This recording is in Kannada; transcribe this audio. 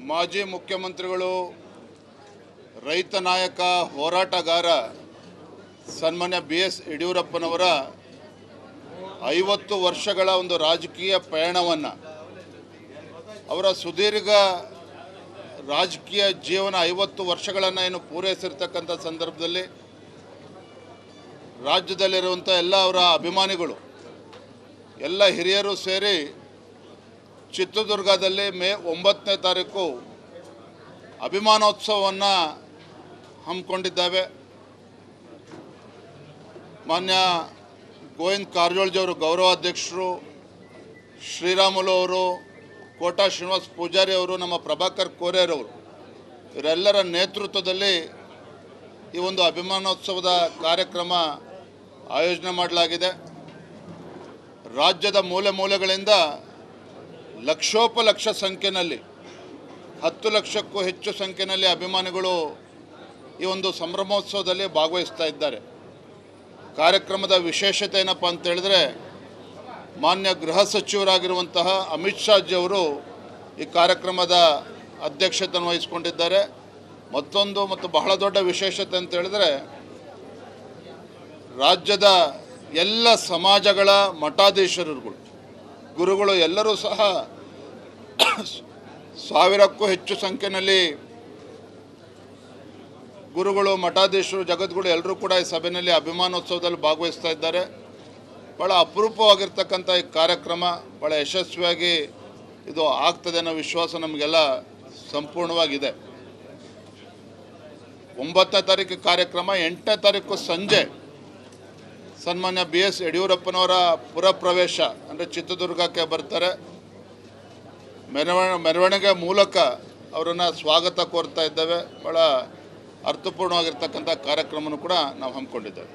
ಮಾಜಿ ಮುಖ್ಯಮಂತ್ರಿಗಳು, ರೈತ ನಾಯಕ, ಹೋರಾಟಗಾರ ಸನ್ಮಾನ್ಯ BS ಯಡಿಯೂರಪ್ಪನವರ 50 ವರ್ಷಗಳ ಒಂದು ರಾಜಕೀಯ ಪಯಣವನ್ನು, ಅವರ ಸುದೀರ್ಘ ರಾಜಕೀಯ ಜೀವನ 50 ವರ್ಷಗಳನ್ನು ಏನು ಪೂರೈಸಿರ್ತಕ್ಕಂಥ ಸಂದರ್ಭದಲ್ಲಿ ರಾಜ್ಯದಲ್ಲಿರುವಂಥ ಎಲ್ಲ ಅವರ ಅಭಿಮಾನಿಗಳು, ಎಲ್ಲ ಹಿರಿಯರು ಸೇರಿ ಚಿತ್ರದುರ್ಗದಲ್ಲಿ ಮೇ 9ನೇ ತಾರೀಕು ಅಭಿಮಾನೋತ್ಸವವನ್ನು ಹಮ್ಮಿಕೊಂಡಿದ್ದಾವೆ. ಮಾನ್ಯ ಗೋವಿಂದ ಕಾರಜೋಳಜಿಯವರು ಗೌರವಾಧ್ಯಕ್ಷರು, ಶ್ರೀರಾಮುಲು ಅವರು, ಕೋಟಾ ಶ್ರೀನಿವಾಸ ಪೂಜಾರಿ ಅವರು, ನಮ್ಮ ಪ್ರಭಾಕರ್ ಕೋರೆಯರವರು, ಇವರೆಲ್ಲರ ನೇತೃತ್ವದಲ್ಲಿ ಈ ಒಂದು ಅಭಿಮಾನೋತ್ಸವದ ಕಾರ್ಯಕ್ರಮ ಆಯೋಜನೆ ಮಾಡಲಾಗಿದೆ. ರಾಜ್ಯದ ಮೂಲೆ ಮೂಲೆಗಳಿಂದ ಲಕ್ಷೋಪಲಕ್ಷ ಸಂಖ್ಯೆಯಲ್ಲಿ 10 ಲಕ್ಷಕ್ಕೂ ಹೆಚ್ಚು ಸಂಖ್ಯೆಯಲ್ಲಿ ಅಭಿಮಾನಿಗಳು ಈ ಒಂದು ಸಂಭ್ರಮೋತ್ಸವದಲ್ಲಿ ಭಾಗವಹಿಸ್ತಾ ಇದ್ದಾರೆ. ಕಾರ್ಯಕ್ರಮದ ವಿಶೇಷತೆ ಏನಪ್ಪ ಅಂತ ಹೇಳಿದ್ರೆ, ಮಾನ್ಯ ಗೃಹ ಸಚಿವರಾಗಿರುವಂತಹ ಅಮಿತ್ ಶಾ ಜಿಯವರು ಈ ಕಾರ್ಯಕ್ರಮದ ಅಧ್ಯಕ್ಷತೆಯನ್ನು ವಹಿಸಿಕೊಂಡಿದ್ದಾರೆ. ಮತ್ತು ಬಹಳ ದೊಡ್ಡ ವಿಶೇಷತೆ ಅಂತ ಹೇಳಿದ್ರೆ, ರಾಜ್ಯದ ಎಲ್ಲ ಸಮಾಜಗಳ ಮಠಾಧೀಶರುಗಳು, ಗುರುಗಳು ಎಲ್ಲರೂ ಸಹ 1000ಕ್ಕೂ ಹೆಚ್ಚು ಸಂಖ್ಯೆಯಲ್ಲಿ ಗುರುಗಳು, ಮಠಾಧೀಶರು, ಜಗದ್ಗುರು ಎಲ್ಲರೂ ಕೂಡ ಈ ಸಭೆಯಲ್ಲಿ ಅಭಿಮಾನೋತ್ಸವದಲ್ಲಿ ಭಾಗವಹಿಸ್ತಾ ಇದ್ದಾರೆ. ಭಾಳ ಅಪರೂಪವಾಗಿರ್ತಕ್ಕಂಥ ಈ ಕಾರ್ಯಕ್ರಮ ಭಾಳ ಯಶಸ್ವಿಯಾಗಿ ಇದು ಆಗ್ತದೆ ಅನ್ನೋ ವಿಶ್ವಾಸ ನಮಗೆಲ್ಲ ಸಂಪೂರ್ಣವಾಗಿದೆ. 9ನೇ ತಾರೀಕು ಕಾರ್ಯಕ್ರಮ, 8ನೇ ತಾರೀಕು ಸಂಜೆ ಸನ್ಮಾನ್ಯ BS ಯಡಿಯೂರಪ್ಪನವರ ಪುರಪ್ರವೇಶ ಅಂದರೆ ಚಿತ್ರದುರ್ಗಕ್ಕೆ ಬರ್ತಾರೆ. ಮೆರವಣಿಗೆ ಮೂಲಕ ಅವರನ್ನು ಸ್ವಾಗತ ಕೋರ್ತಾ ಇದ್ದೇವೆ. ಭಾಳ ಅರ್ಥಪೂರ್ಣವಾಗಿರ್ತಕ್ಕಂಥ ಕಾರ್ಯಕ್ರಮವನ್ನು ಕೂಡ ನಾವು ಹಮ್ಮಿಕೊಂಡಿದ್ದೇವೆ.